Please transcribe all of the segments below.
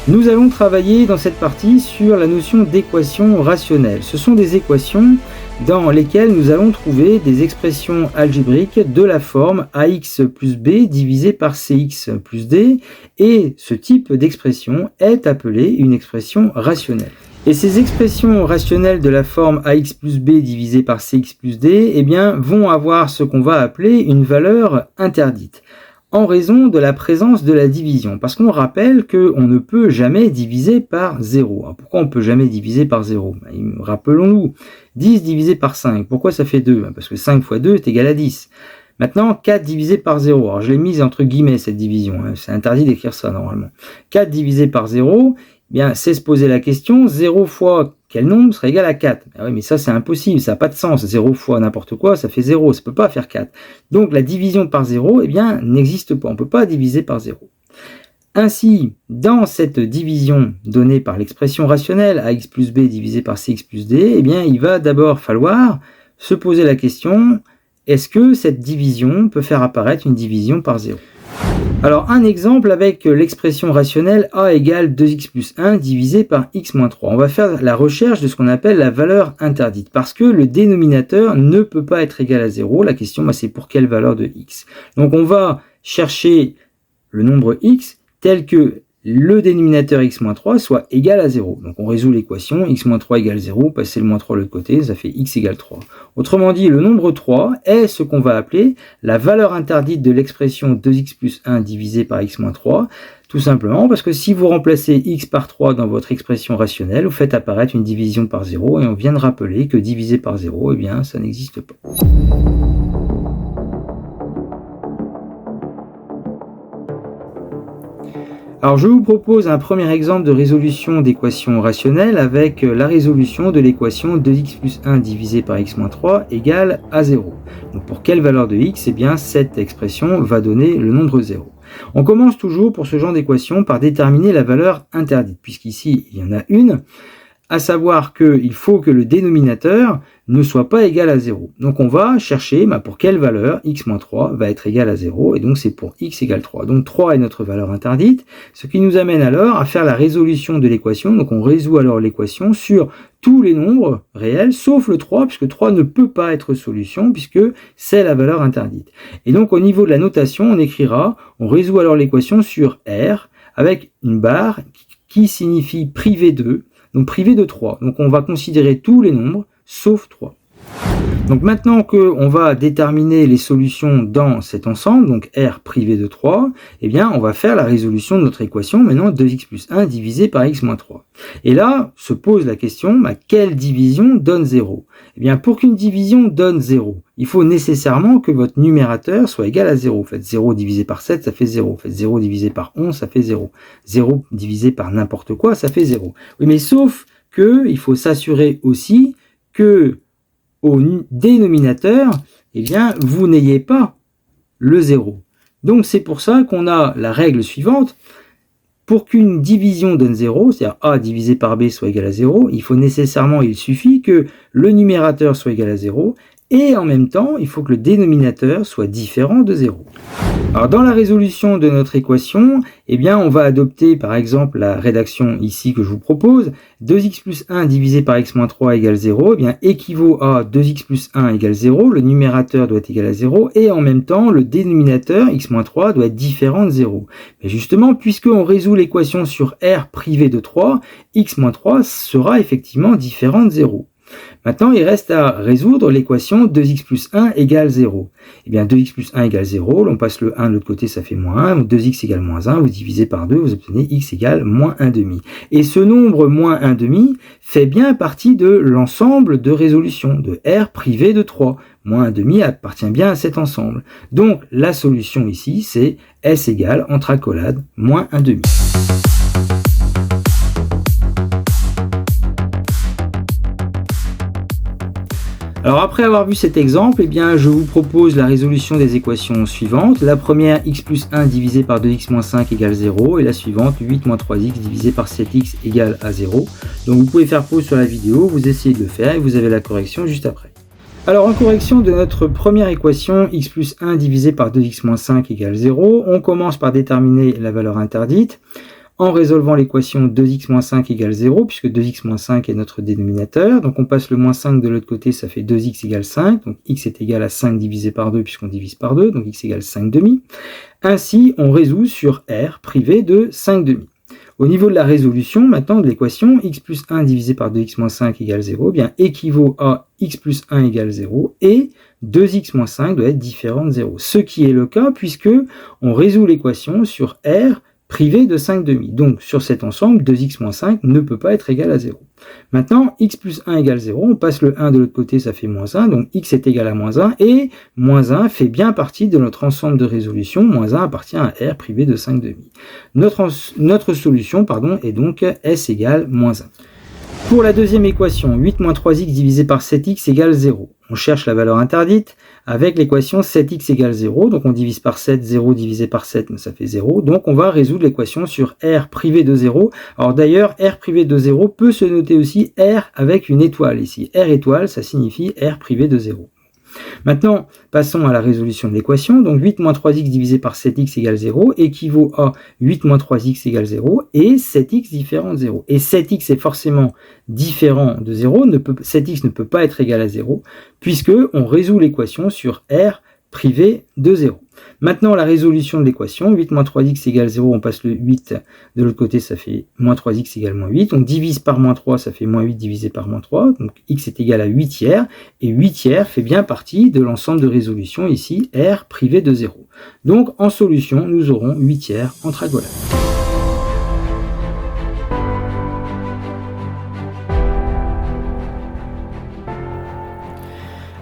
Nous allons travailler dans cette partie sur la notion d'équation rationnelle. Ce sont des équations dans lesquelles nous allons trouver des expressions algébriques de la forme ax plus b divisé par cx plus d, et ce type d'expression est appelé une expression rationnelle. Et ces expressions rationnelles de la forme ax plus b divisé par cx plus d, eh bien, vont avoir ce qu'on va appeler une valeur interdite, en raison de la présence de la division. Parce qu'on rappelle qu'on ne peut jamais diviser par 0. Alors pourquoi on ne peut jamais diviser par 0 ? Rappelons-nous, 10 divisé par 5, pourquoi ça fait 2 ? Parce que 5 fois 2 est égal à 10. Maintenant, 4 divisé par 0, alors je l'ai mise entre guillemets cette division, c'est interdit d'écrire ça normalement. 4 divisé par 0, eh bien, c'est se poser la question, 0 fois quel nombre serait égal à 4 ? Ah oui, mais ça c'est impossible, ça n'a pas de sens. 0 fois n'importe quoi, ça fait 0, ça ne peut pas faire 4. Donc la division par 0, eh bien, n'existe pas, on ne peut pas diviser par 0. Ainsi, dans cette division donnée par l'expression rationnelle ax plus b divisé par cx plus d, eh bien, il va d'abord falloir se poser la question, est-ce que cette division peut faire apparaître une division par 0 ? Alors un exemple avec l'expression rationnelle a égale 2x plus 1 divisé par x moins 3. On va faire la recherche de ce qu'on appelle la valeur interdite, parce que le dénominateur ne peut pas être égal à 0. La question, c'est pour quelle valeur de x. Donc on va chercher le nombre x tel que le dénominateur x moins 3 soit égal à 0. Donc on résout l'équation, x moins 3 égale 0, passer le moins 3 de l'autre côté, ça fait x égale 3. Autrement dit, le nombre 3 est ce qu'on va appeler la valeur interdite de l'expression 2x plus 1 divisé par x moins 3, tout simplement parce que si vous remplacez x par 3 dans votre expression rationnelle, vous faites apparaître une division par 0, et on vient de rappeler que diviser par 0, eh bien, ça n'existe pas. Alors je vous propose un premier exemple de résolution d'équation rationnelle avec la résolution de l'équation 2x plus 1 divisé par x moins 3 égale à 0. Donc pour quelle valeur de x ? Eh bien cette expression va donner le nombre 0. On commence toujours pour ce genre d'équation par déterminer la valeur interdite, puisqu'ici il y en a une, à savoir qu'il faut que le dénominateur ne soit pas égal à 0. Donc on va chercher pour quelle valeur x moins 3 va être égal à 0, et donc c'est pour x égale 3. Donc 3 est notre valeur interdite, ce qui nous amène alors à faire la résolution de l'équation. Donc on résout alors l'équation sur tous les nombres réels, sauf le 3, puisque 3 ne peut pas être solution, puisque c'est la valeur interdite. Et donc au niveau de la notation, on résout alors l'équation sur R, avec une barre qui signifie privé de, donc privé de 3. Donc on va considérer tous les nombres, sauf 3. Donc maintenant qu'on va déterminer les solutions dans cet ensemble, donc R privé de 3, eh bien on va faire la résolution de notre équation, maintenant 2x plus 1 divisé par x moins 3. Et là se pose la question, quelle division donne 0 ? Eh bien pour qu'une division donne 0, il faut nécessairement que votre numérateur soit égal à 0. Faites 0 divisé par 7, ça fait 0. Faites 0 divisé par 11, ça fait 0. 0 divisé par n'importe quoi, ça fait 0. Oui, mais sauf qu'il faut s'assurer aussi que au dénominateur, eh bien, vous n'ayez pas le 0. Donc c'est pour ça qu'on a la règle suivante. Pour qu'une division donne 0, c'est-à-dire a divisé par b soit égal à 0, il suffit que le numérateur soit égal à 0, et en même temps, il faut que le dénominateur soit différent de 0. Alors dans la résolution de notre équation, eh bien on va adopter par exemple la rédaction ici que je vous propose. 2x plus 1 divisé par x moins 3 égale 0, eh bien équivaut à 2x plus 1 égale 0, le numérateur doit être égal à 0, et en même temps le dénominateur x moins 3 doit être différent de 0. Mais justement, puisqu'on résout l'équation sur R privé de 3, x moins 3 sera effectivement différent de 0. Maintenant, il reste à résoudre l'équation 2x plus 1 égale 0. Eh bien, 2x plus 1 égale 0, on passe le 1 de l'autre côté, ça fait moins 1, donc 2x égale moins 1, vous divisez par 2, vous obtenez x égale moins 1 demi. Et ce nombre moins 1 demi fait bien partie de l'ensemble de résolution de R privé de 3. Moins 1 demi appartient bien à cet ensemble. Donc, la solution ici, c'est S égale, entre accolades, moins 1 demi. Alors après avoir vu cet exemple, eh bien, je vous propose la résolution des équations suivantes. La première, x plus 1 divisé par 2x moins 5 égale 0. Et la suivante, 8 moins 3x divisé par 7x égale à 0. Donc vous pouvez faire pause sur la vidéo, vous essayez de le faire et vous avez la correction juste après. Alors en correction de notre première équation, x plus 1 divisé par 2x moins 5 égale 0, on commence par déterminer la valeur interdite. en résolvant l'équation 2x moins 5 égale 0, puisque 2x moins 5 est notre dénominateur. Donc on passe le moins 5 de l'autre côté, ça fait 2x égale 5. Donc x est égal à 5 divisé par 2, puisqu'on divise par 2. Donc x égale 5 demi. Ainsi, on résout sur R privé de 5 demi. Au niveau de la résolution, maintenant, de l'équation, x plus 1 divisé par 2x moins 5 égale 0, bien, équivaut à x plus 1 égale 0, et 2x moins 5 doit être différent de 0. Ce qui est le cas, puisque on résout l'équation sur R privé de 5 demi. Donc, sur cet ensemble, 2x moins 5 ne peut pas être égal à 0. Maintenant, x plus 1 égale 0, on passe le 1 de l'autre côté, ça fait moins 1, donc x est égal à moins 1, et moins 1 fait bien partie de notre ensemble de résolution, moins 1 appartient à R privé de 5 demi. Notre solution est donc S égale moins 1. Pour la deuxième équation, 8 moins 3x divisé par 7x égale 0. On cherche la valeur interdite avec l'équation 7x égale 0. Donc on divise par 7, 0 divisé par 7, ça fait 0. Donc on va résoudre l'équation sur R privé de 0. Alors d'ailleurs, R privé de 0 peut se noter aussi R avec une étoile ici. R étoile, ça signifie R privé de 0. Maintenant, passons à la résolution de l'équation. Donc 8 moins 3x divisé par 7x égale 0 équivaut à 8 moins 3x égale 0 et 7x différent de 0. Et 7x est forcément différent de 0, 7x ne peut pas être égal à 0, puisque on résout l'équation sur R privé de 0. Maintenant, la résolution de l'équation, 8 moins 3x égale 0, on passe le 8 de l'autre côté, ça fait moins 3x égale moins 8. On divise par moins 3, ça fait moins 8 divisé par moins 3. Donc x est égal à 8 tiers. Et 8 tiers fait bien partie de l'ensemble de résolution ici, R privé de 0. Donc en solution, nous aurons 8 tiers en tragolat.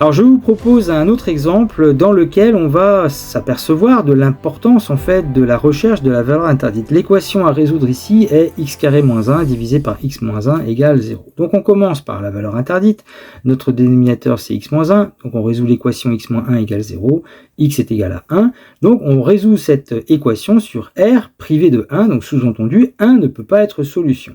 Alors je vous propose un autre exemple dans lequel on va s'apercevoir de l'importance en fait de la recherche de la valeur interdite. L'équation à résoudre ici est x carré moins 1 divisé par x moins 1 égale 0. Donc on commence par la valeur interdite, notre dénominateur c'est x moins 1, donc on résout l'équation x moins 1 égale 0, x est égal à 1, donc on résout cette équation sur R privé de 1, donc sous-entendu 1 ne peut pas être solution.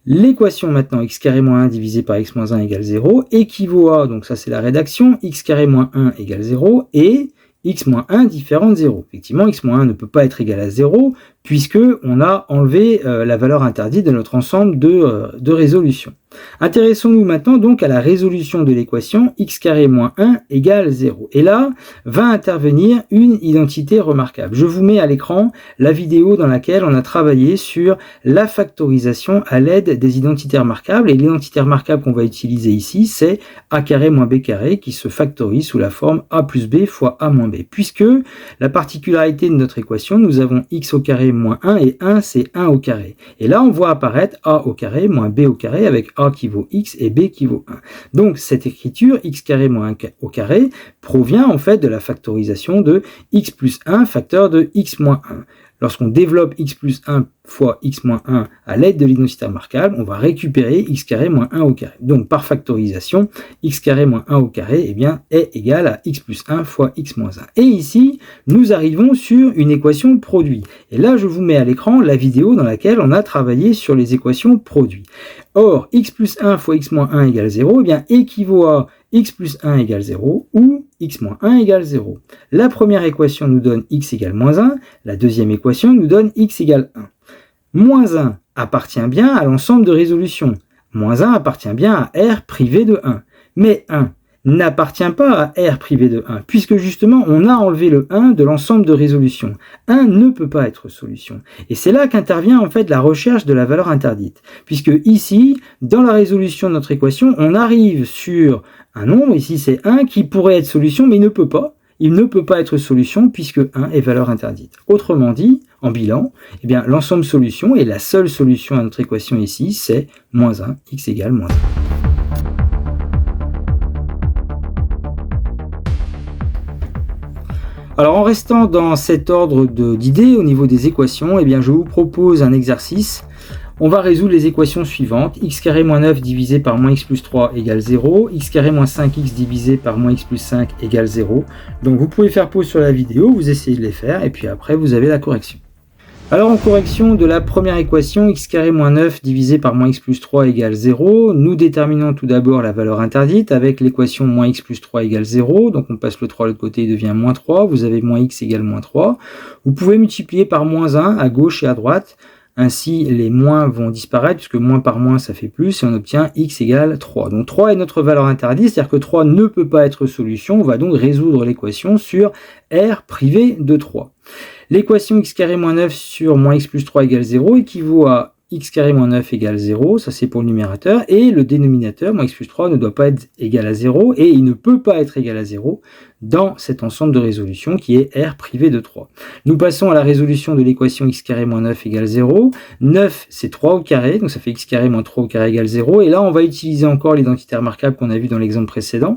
L'équation maintenant x carré moins 1 divisé par x moins 1 égale 0 équivaut à, donc ça c'est la rédaction, x carré moins 1 égale 0 et x moins 1 différent de 0. Effectivement, x moins 1 ne peut pas être égal à 0 puisque on a enlevé la valeur interdite de notre ensemble de résolution. Intéressons-nous maintenant donc à la résolution de l'équation x carré moins 1 égale 0. Et là, va intervenir une identité remarquable. Je vous mets à l'écran la vidéo dans laquelle on a travaillé sur la factorisation à l'aide des identités remarquables. Et l'identité remarquable qu'on va utiliser ici, c'est a carré moins b carré qui se factorise sous la forme a plus b fois a moins b. Puisque la particularité de notre équation, nous avons x au carré moins 1 et 1 c'est 1 au carré. Et là, on voit apparaître a au carré moins b au carré avec a qui vaut x et b qui vaut 1. Donc cette écriture x carré moins 1 au carré provient en fait de la factorisation de x plus 1 facteur de x moins 1. Lorsqu'on développe x plus 1 fois x moins 1 à l'aide de l'identité remarquable, on va récupérer x carré moins 1 au carré. Donc par factorisation, x carré moins 1 au carré est égal à x plus 1 fois x moins 1. Et ici, nous arrivons sur une équation produit. Et là, je vous mets à l'écran la vidéo dans laquelle on a travaillé sur les équations produits. Or, x plus 1 fois x moins 1 égale 0 équivaut à x plus 1 égale 0 ou x moins 1 égale 0. La première équation nous donne x égale moins 1, la deuxième équation nous donne x égale 1. Moins 1 appartient bien à l'ensemble de résolution. Moins 1 appartient bien à R privé de 1. Mais 1 n'appartient pas à R privé de 1, puisque justement on a enlevé le 1 de l'ensemble de résolution. 1 ne peut pas être solution. Et c'est là qu'intervient en fait la recherche de la valeur interdite. Puisque ici, dans la résolution de notre équation, on arrive sur un nombre, ici c'est 1, qui pourrait être solution, mais il ne peut pas. Il ne peut pas être solution puisque 1 est valeur interdite. Autrement dit, en bilan, l'ensemble solution, et la seule solution à notre équation ici, c'est moins 1, x égale moins 1. Alors en restant dans cet ordre d'idées au niveau des équations, je vous propose un exercice. On va résoudre les équations suivantes. X carré moins 9 divisé par moins x plus 3 égale 0. X carré moins 5x divisé par moins x plus 5 égale 0. Donc vous pouvez faire pause sur la vidéo, vous essayez de les faire, et puis après vous avez la correction. Alors en correction de la première équation, x carré moins 9 divisé par moins x plus 3 égale 0, nous déterminons tout d'abord la valeur interdite avec l'équation moins x plus 3 égale 0, donc on passe le 3 de l'autre côté, il devient moins 3, vous avez moins x égale moins 3. Vous pouvez multiplier par moins 1 à gauche et à droite, Ainsi, les moins vont disparaître, puisque moins par moins, ça fait plus, et on obtient x égale 3. Donc 3 est notre valeur interdite, c'est-à-dire que 3 ne peut pas être solution. On va donc résoudre l'équation sur R privé de 3. L'équation x carré moins 9 sur moins x plus 3 égale 0 équivaut à x carré moins 9 égale 0, ça c'est pour le numérateur, et le dénominateur, moins x plus 3, ne doit pas être égal à 0, et il ne peut pas être égal à 0 dans cet ensemble de résolution qui est R privé de 3. Nous passons à la résolution de l'équation x carré moins 9 égale 0. 9 c'est 3 au carré, donc ça fait x carré moins 3 au carré égale 0, et là on va utiliser encore l'identité remarquable qu'on a vu dans l'exemple précédent,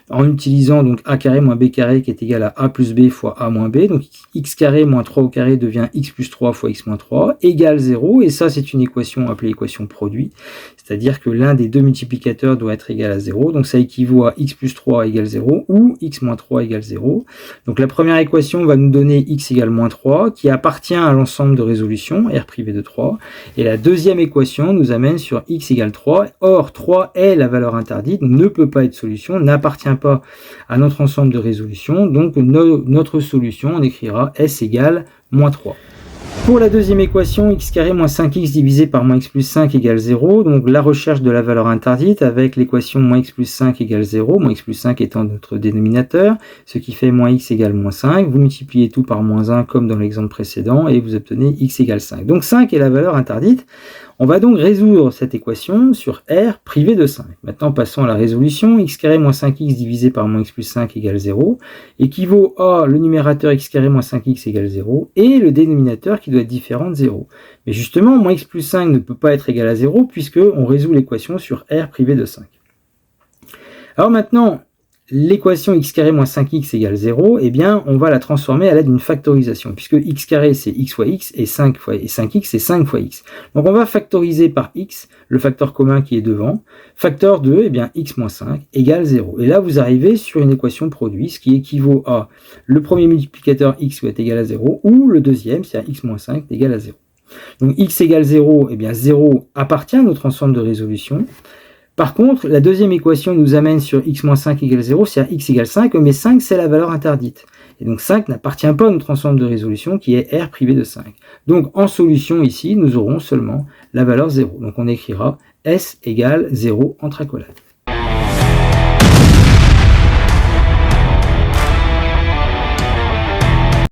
en utilisant donc a carré moins b carré qui est égal à a plus b fois a moins b, donc x carré moins 3 au carré devient x plus 3 fois x moins 3 égale 0, et ça c'est une équation appelée équation produit, c'est-à-dire que l'un des deux multiplicateurs doit être égal à 0, donc ça équivaut à x plus 3 égale 0 ou x moins 3 égale 0. Donc la première équation va nous donner x égale moins 3 qui appartient à l'ensemble de résolution R privé de 3, et la deuxième équation nous amène sur x égale 3. Or 3 est la valeur interdite, ne peut pas être solution, n'appartient pas à notre ensemble de résolution, donc notre solution on écrira S égale moins 3. Pour la deuxième équation, x carré moins 5x divisé par moins x plus 5 égale 0, donc la recherche de la valeur interdite avec l'équation moins x plus 5 égale 0, moins x plus 5 étant notre dénominateur, ce qui fait moins x égale moins 5, vous multipliez tout par moins 1 comme dans l'exemple précédent et vous obtenez x égale 5. Donc 5 est la valeur interdite. On va donc résoudre cette équation sur R privé de 5. Maintenant, passons à la résolution. X carré moins 5x divisé par moins x plus 5 égale 0 équivaut à le numérateur x carré moins 5x égale 0 et le dénominateur qui doit être différent de 0. Mais justement, moins x plus 5 ne peut pas être égal à 0 puisqu'on résout l'équation sur R privé de 5. Alors maintenant, l'équation x carré moins 5x égale 0, eh bien, on va la transformer à l'aide d'une factorisation, puisque x carré c'est x fois x, et 5x c'est 5 fois x. Donc on va factoriser par x, le facteur commun qui est devant. Facteur de, eh bien, x moins 5 égale 0. Et là, vous arrivez sur une équation produit, ce qui équivaut à le premier multiplicateur x doit être égal à 0, ou le deuxième, c'est-à-dire x moins 5 égale à 0. Donc x égale 0, eh bien 0 appartient à notre ensemble de résolution. Par contre, la deuxième équation nous amène sur x moins 5 égale 0, c'est-à-dire x égale 5, mais 5 c'est la valeur interdite. Et donc 5 n'appartient pas à notre ensemble de résolution qui est R privé de 5. Donc en solution ici, nous aurons seulement la valeur 0. Donc on écrira S égale 0 entre accolades.